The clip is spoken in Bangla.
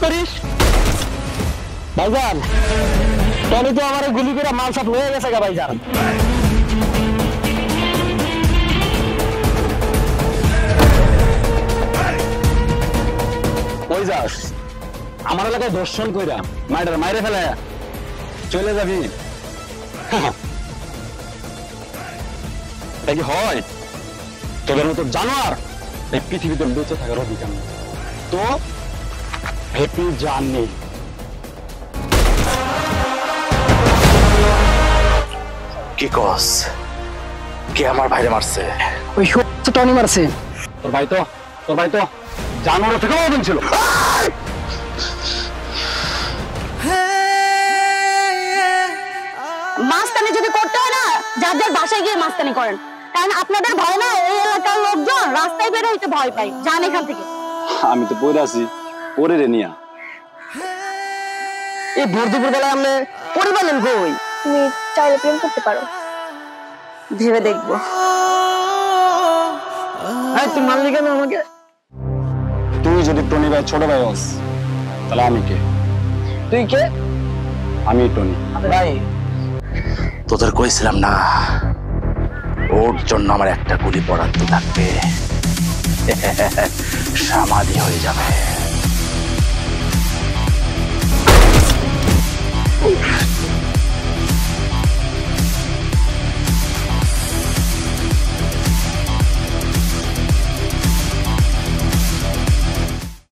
করিস ভাইজান? টনি তো আমার গুলি করে মাল সব হয়ে গেছে গা ভাইজান। ওই যাস আমার এলাকায় দর্শন কইরা মাইরে ফেলে চলে যাবি? এটা কি হয়? তোদের মতো জানোয়ার এই পৃথিবীতে বেঁচে থাকার অধিকার নেই। তো হ্যাপি জার্নি। কি কস? কে আমার ভাইরে মারছে? ওই টনি মারছে। তোর ভাই তো জানোয়ার থেকে বড় ছিল। মাস্তানি যদি করতে হয় না, যার যার বাসায় গিয়ে মাস্তানি করেন, কারণ আপনাদের ভয় না এই এলাকার লোকজন রাস্তায় বের হইতে ভয় পায়। যান এখান থেকে। আমি তো পড়ে আছি, পড়ে রে নিয়া। এই ভোর দুপুর বেলায় আপনি পরিবারের কই? তুমি চাইলে প্রেম করতে পারো, ভেবে দেখবো। তুই মানলি কেন আমাকে? তুই যদি টনি ভাই ছোট ভাই হস তাহলে আমি কে? তুই কে? আমি টনি ভাই। তোদের কইছিলাম না ওর জন্য আমার একটা গুলি বরাদ্দ থাকবে, সমাধি হয়ে যাবে।